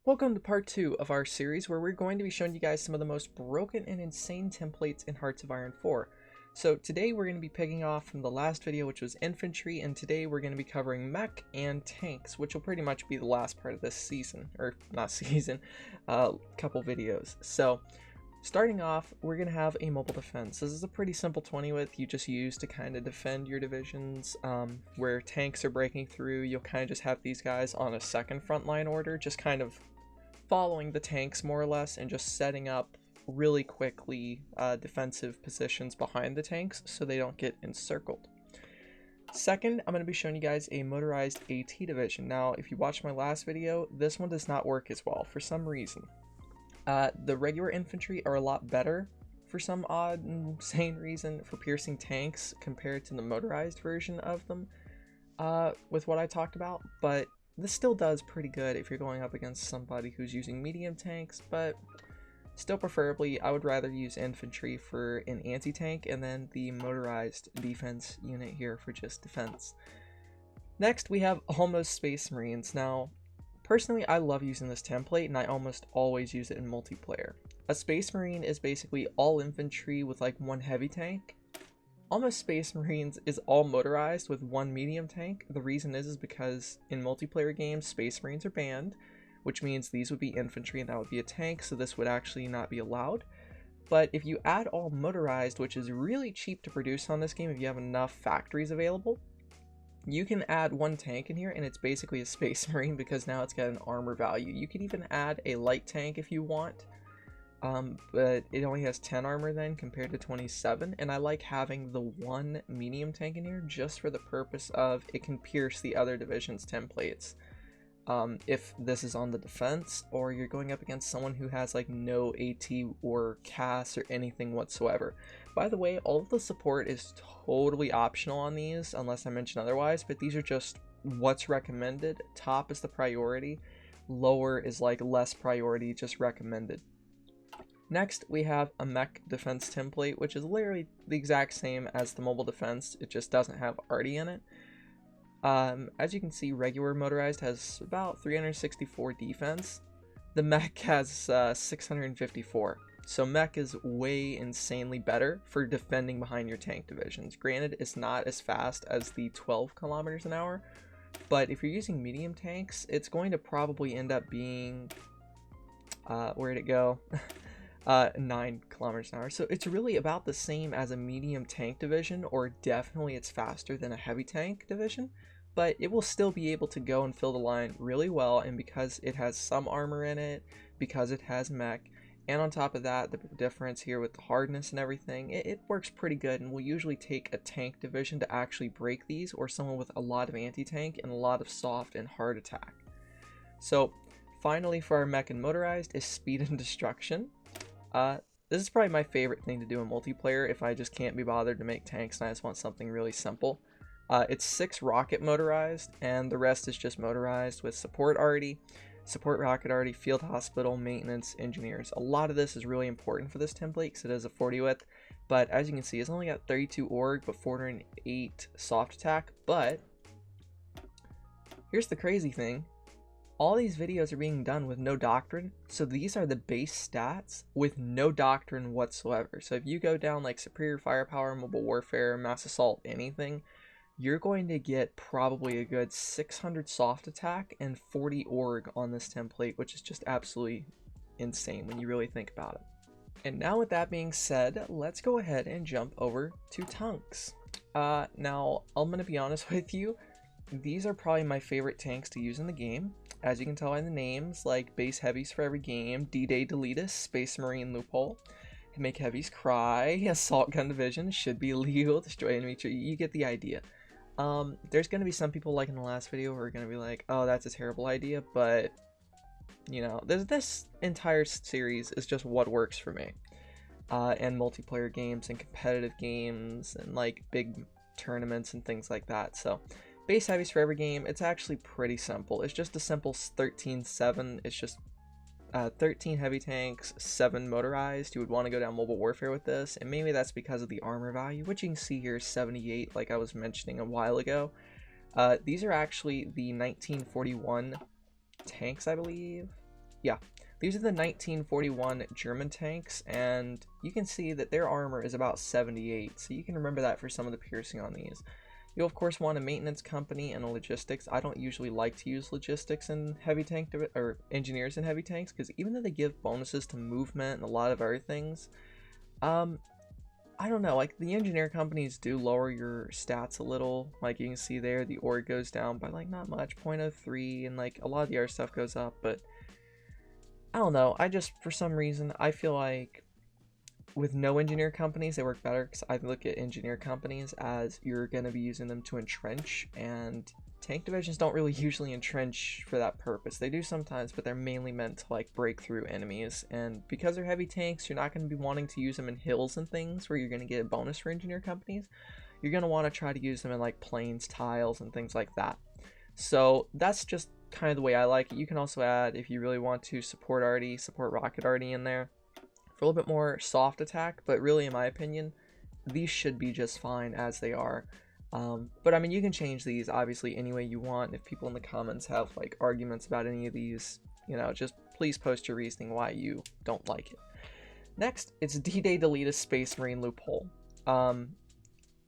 Welcome to part 2 of our series where we're going to be showing you guys some of the most broken and insane templates in Hearts of Iron 4. So today we're going to be picking off from the last video, which was infantry, and today we're going to be covering mech and tanks, which will pretty much be the last part of this season, or not season, couple videos. So starting off, we're going to have a mobile defense. This is a pretty simple 20 width you just use to kind of defend your divisions. Where tanks are breaking through, you'll kind of just have these guys on a second front line order, just kind of following the tanks more or less and just setting up really quickly defensive positions behind the tanks so they don't get encircled. Second, I'm going to be showing you guys a motorized AT division. Now, if you watched my last video, this one does not work as well for some reason. The regular infantry are a lot better for some odd and insane reason for piercing tanks compared to the motorized version of them with what I talked about, but this still does pretty good if you're going up against somebody who's using medium tanks, but still preferably I would rather use infantry for an anti-tank and then the motorized defense unit here for just defense. Next we have almost Space Marines. Now personally I love using this template and I almost always use it in multiplayer. A Space Marine is basically all infantry with like one heavy tank. Almost Space Marines is all motorized with one medium tank. The reason is because in multiplayer games, Space Marines are banned, which means these would be infantry and that would be a tank, so this would actually not be allowed. But if you add all motorized, which is really cheap to produce on this game if you have enough factories available, you can add one tank in here and it's basically a Space Marine because now it's got an armor value. You could even add a light tank if you want. But it only has 10 armor then compared to 27, and I like having the one medium tank in here just for the purpose of it can pierce the other division's templates. If this is on the defense or you're going up against someone who has like no AT or CAS or anything whatsoever. By the way, all of the support is totally optional on these unless I mention otherwise, but these are just what's recommended. Top is the priority, lower is like less priority, just recommended. Next, we have a Mech Defense template, which is literally the exact same as the mobile defense, it just doesn't have arty in it. As you can see, regular motorized has about 364 defense. The Mech has 654. So Mech is way insanely better for defending behind your tank divisions. Granted, it's not as fast as the 12 kilometers an hour, but if you're using medium tanks, it's going to probably end up being, where'd it go? 9 kilometers an hour. So it's really about the same as a medium tank division, or definitely it's faster than a heavy tank division, but it will still be able to go and fill the line really well. And because it has some armor in it, because it has mech, and on top of that, the difference here with the hardness and everything, it works pretty good, and will usually take a tank division to actually break these, or someone with a lot of anti-tank and a lot of soft and hard attack. So finally for our mech and motorized is speed and destruction. This is probably my favorite thing to do in multiplayer if I just can't be bothered to make tanks and I just want something really simple. It's 6 rocket motorized, and the rest is just motorized with support arty, support rocket arty, field hospital, maintenance, engineers. A lot of this is really important for this template because it is a 40 width, but as you can see, it's only got 32 org but 408 soft attack. But here's the crazy thing. All these videos are being done with no doctrine, so these are the base stats with no doctrine whatsoever. So if you go down like superior firepower, mobile warfare, mass assault, anything, you're going to get probably a good 600 soft attack and 40 org on this template, which is just absolutely insane when you really think about it. And now with that being said, let's go ahead and jump over to tanks. Now I'm going to be honest with you, these are probably my favorite tanks to use in the game. As you can tell by the names, like base heavies for every game, DDAY Delitus, Space Marine Loophole, make heavies cry, assault gun division should be illegal, destroy enemy tree, you get the idea. There's going to be some people like in the last video who are going to be like, oh, that's a terrible idea, but you know, this entire series is just what works for me. And multiplayer games and competitive games and like big tournaments and things like that. So base heavies for every game, it's actually pretty simple. It's just a simple 13-7. It's just 13 heavy tanks, 7 motorized. You would want to go down mobile warfare with this, and maybe that's because of the armor value, which you can see here is 78, like I was mentioning a while ago. These are actually the 1941 tanks, I believe. Yeah, these are the 1941 German tanks, and you can see that their armor is about 78, so you can remember that for some of the piercing on these. You'll of course want a maintenance company and a logistics. I don't usually like to use logistics in heavy tank or engineers in heavy tanks, because even though they give bonuses to movement and a lot of other things, I don't know, like the engineer companies do lower your stats a little. Like you can see there, the org goes down by like not much, 0.03, and like a lot of the other stuff goes up, but I don't know, I just, for some reason, I feel like with no engineer companies, they work better, because I look at engineer companies as you're going to be using them to entrench, and tank divisions don't really usually entrench for that purpose. They do sometimes, but they're mainly meant to like break through enemies, and because they're heavy tanks, you're not going to be wanting to use them in hills and things where you're going to get a bonus for engineer companies. You're going to want to try to use them in like plains, tiles, and things like that. So that's just kind of the way I like it. You can also add, if you really want to, support rocket arty in there for a little bit more soft attack, but really in my opinion these should be just fine as they are. But I mean, you can change these obviously any way you want. If people in the comments have like arguments about any of these, you know, just please post your reasoning why you don't like it. Next, it's D-Day Delitus Space Marine Loophole.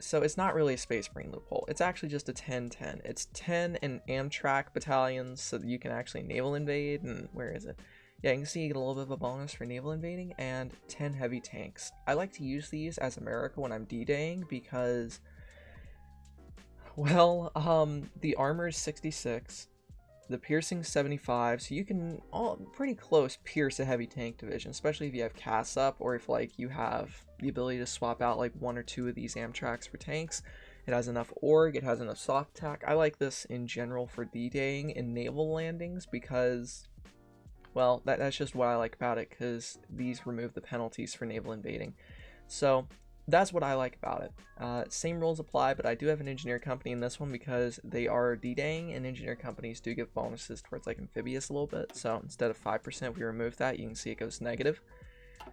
So it's not really a Space Marine loophole. It's actually just a 10-10. It's 10 in Amtrak battalions, so that you can actually naval invade. And where is it? Yeah, you can see you get a little bit of a bonus for naval invading, and 10 heavy tanks. I like to use these as America when I'm D-Daying because, well, the armor is 66, the piercing 75, so you can pretty close pierce a heavy tank division, especially if you have CAS up, or if like you have the ability to swap out like 1 or 2 of these Amtraks for tanks. It has enough org, it has enough soft attack. I like this in general for D-Daying and naval landings because, well, that's just what I like about it, because these remove the penalties for naval invading. So that's what I like about it. Same rules apply, but I do have an engineer company in this one because they are D-Daying, and engineer companies do give bonuses towards like amphibious a little bit. So instead of 5%, we remove that. You can see it goes negative.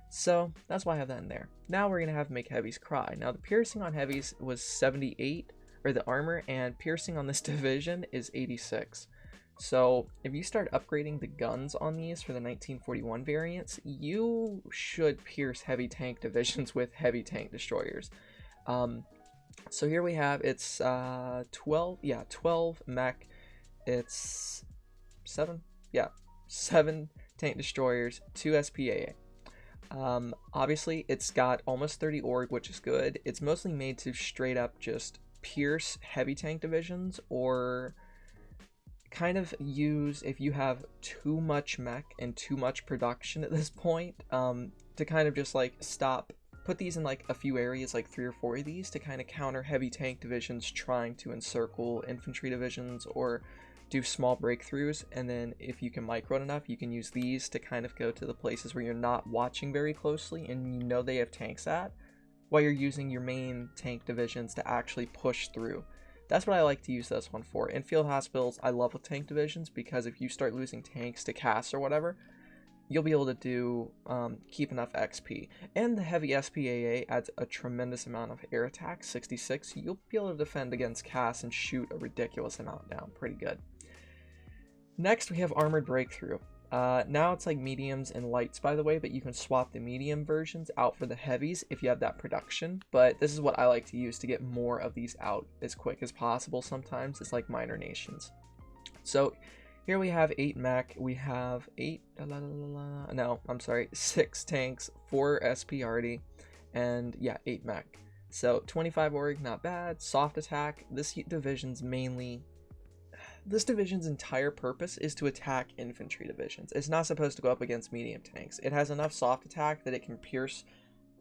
So that's why I have that in there. Now we're going to have Make Heavies Cry. Now the piercing on heavies was 78, or the armor, and piercing on this division is 86. So if you start upgrading the guns on these for the 1941 variants, you should pierce heavy tank divisions with heavy tank destroyers. So here we have, it's 12 mech, it's 7 tank destroyers, 2 SPAA. Obviously it's got almost 30 org, which is good. It's mostly made to straight up just pierce heavy tank divisions, or kind of use if you have too much mech and too much production at this point, to kind of just like put these in like a few areas, like 3 or 4 of these, to kind of counter heavy tank divisions trying to encircle infantry divisions or do small breakthroughs. And then if you can micro it enough, you can use these to kind of go to the places where you're not watching very closely and you know they have tanks at, while you're using your main tank divisions to actually push through. That's what I like to use this one for. In field hospitals, I love with tank divisions, because if you start losing tanks to CAS or whatever, you'll be able to do keep enough XP. And the heavy SPAA adds a tremendous amount of air attack, 66. You'll be able to defend against CAS and shoot a ridiculous amount down. Pretty good. Next, we have Armored Breakthrough. Now it's like mediums and lights, by the way, but you can swap the medium versions out for the heavies if you have that production. But this is what I like to use to get more of these out as quick as possible. Sometimes it's like minor nations. So here we have 8 mech, we have 6 tanks, 4 SPRD, and yeah, 8 mech. So 25 org, not bad. Soft attack. This division's entire purpose is to attack infantry divisions. It's not supposed to go up against medium tanks. It has enough soft attack that it can pierce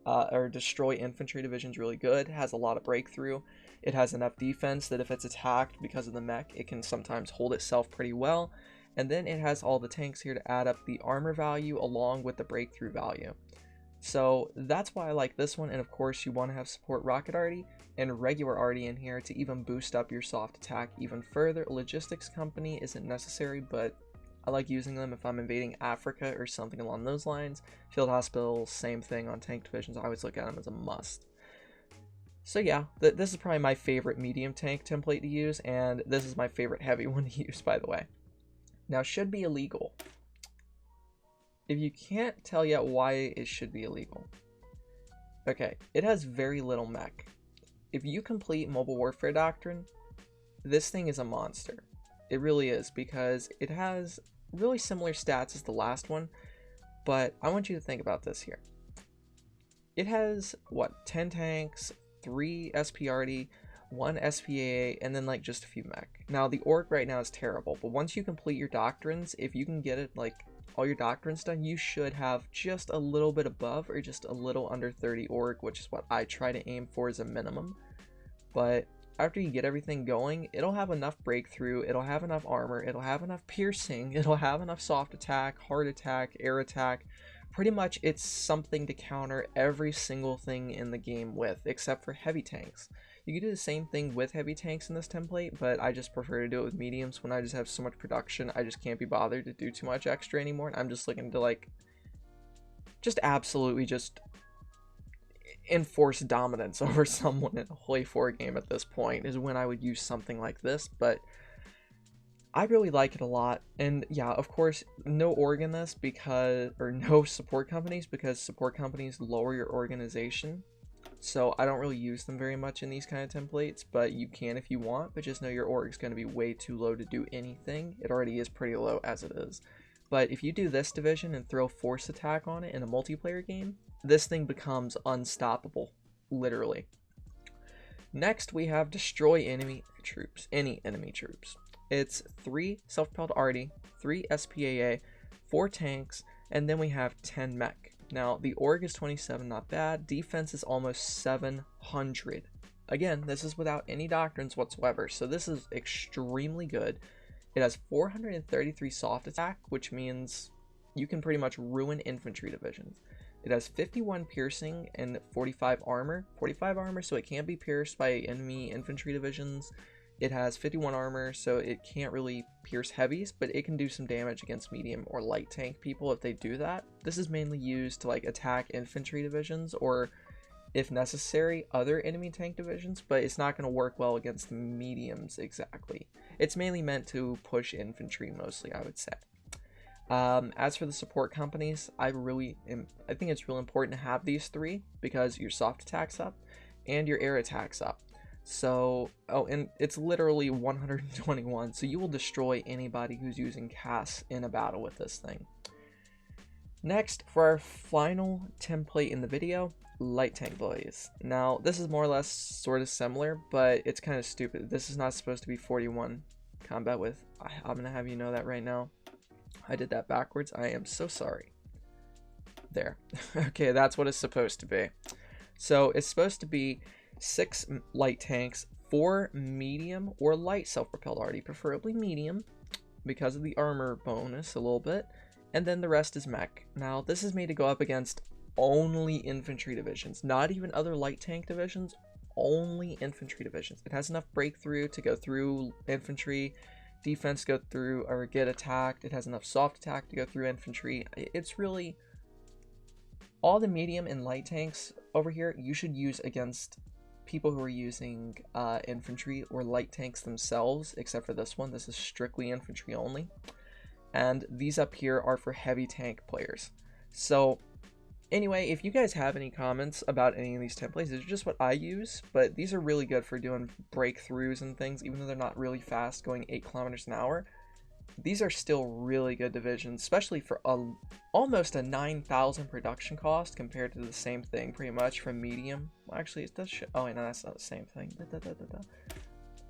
or destroy infantry divisions really good. It has a lot of breakthrough. It has enough defense that if it's attacked because of the mech, it can sometimes hold itself pretty well. And then it has all the tanks here to add up the armor value along with the breakthrough value. So that's why I like this one. And of course you want to have support rocket arty and regular arty in here to even boost up your soft attack even further. Logistics company isn't necessary, but I like using them if I'm invading Africa or something along those lines. Field hospitals, same thing on tank divisions. I always look at them as a must. So yeah, this is probably my favorite medium tank template to use, and this is my favorite heavy one to use, by the way. Now, should be illegal. if you can't tell yet why it should be illegal. Okay, it has very little mech. If you complete Mobile Warfare Doctrine, this thing is a monster. It really is, because it has really similar stats as the last one, but I want you to think about this here. It has, what, 10 tanks, 3 SPRD, 1 SPAA, and then like just a few mech. Now the org right now is terrible, but once you complete your doctrines, if you can get it like all your doctrines done, you should have just a little bit above or just a little under 30 org, which is what I try to aim for as a minimum. But after you get everything going, it'll have enough breakthrough, it'll have enough armor, it'll have enough piercing, it'll have enough soft attack, hard attack, air attack. Pretty much it's something to counter every single thing in the game with, except for heavy tanks. You can do the same thing with heavy tanks in this template, but I just prefer to do it with mediums when I just have so much production. I just can't be bothered to do too much extra anymore. And I'm just looking to like, just absolutely just enforce dominance over someone in a HoI4 game at this point is when I would use something like this, but I really like it a lot. And yeah, of course, no org in this because, or no support companies, because support companies lower your organization. So I don't really use them very much in these kind of templates, but you can if you want, but just know your org is going to be way too low to do anything. It already is pretty low as it is. But if you do this division and throw force attack on it in a multiplayer game, this thing becomes unstoppable, literally. Next, we have destroy enemy troops, any enemy troops. It's 3 self-propelled arty, 3 SPAA, 4 tanks, and then we have 10 mech. Now, the org is 27, not bad. Defense is almost 700. Again, this is without any doctrines whatsoever, so this is extremely good. It has 433 soft attack, which means you can pretty much ruin infantry divisions. It has 51 piercing and 45 armor. 45 armor, so it can't be pierced by enemy infantry divisions. It has 51 armor, so it can't really pierce heavies, but it can do some damage against medium or light tank people if they do that. This is mainly used to like attack infantry divisions or, if necessary, other enemy tank divisions, but it's not going to work well against mediums exactly. It's mainly meant to push infantry mostly, I would say. As for the support companies, I think it's really important to have these 3 because your soft attack's up and your air attack's up. So, oh, and it's literally 121, so you will destroy anybody who's using CAS in a battle with this thing. Next, for our final template in the video, light tank Bois. Now, this is more or less sort of similar, but it's kind of stupid. This is not supposed to be 41 combat with. I'm going to have you know that right now. I did that backwards. I am so sorry. There. Okay, that's what it's supposed to be. So, it's supposed to be 6 light tanks, 4 medium or light self-propelled arty, preferably medium because of the armor bonus a little bit, and then the rest is mech. Now this is made to go up against only infantry divisions, not even other light tank divisions, only infantry divisions. It has enough breakthrough to go through infantry, defense go through or get attacked. It has enough soft attack to go through infantry. It's really all the medium and light tanks over here you should use against people who are using infantry or light tanks themselves, except for this one. This is strictly infantry only, and these up here are for heavy tank players. So anyway, if you guys have any comments about any of these templates, these are just what I use, but these are really good for doing breakthroughs and things, even though they're not really fast, going 8 kilometers an hour. These are still really good divisions, especially for almost a 9,000 production cost compared to the same thing pretty much from medium. Well, actually, it does show. Oh, wait, no, that's not the same thing.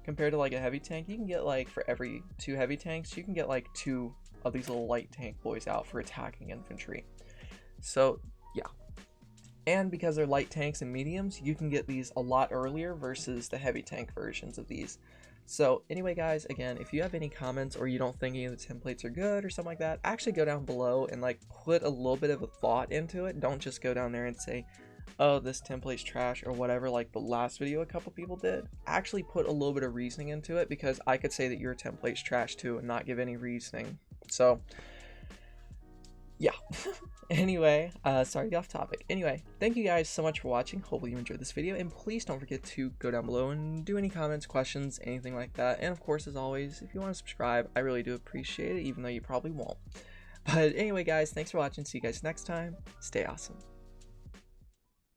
Compared to like a heavy tank, you can get like for every 2 heavy tanks, you can get like 2 of these little light tank boys out for attacking infantry. So yeah. And because they're light tanks and mediums, you can get these a lot earlier versus the heavy tank versions of these. So anyway, guys, again, if you have any comments or you don't think any of the templates are good or something like that, actually go down below and like put a little bit of a thought into it. Don't just go down there and say, oh, this template's trash or whatever, like the last video a couple people did. Actually put a little bit of reasoning into it, because I could say that your template's trash too and not give any reasoning. So yeah. Anyway, sorry to get off topic. Anyway, thank you guys so much for watching. Hopefully you enjoyed this video, and please don't forget to go down below and do any comments, questions, anything like that. And of course, as always, if you want to subscribe, I really do appreciate it, even though you probably won't. But anyway, guys, thanks for watching. See you guys next time. Stay awesome.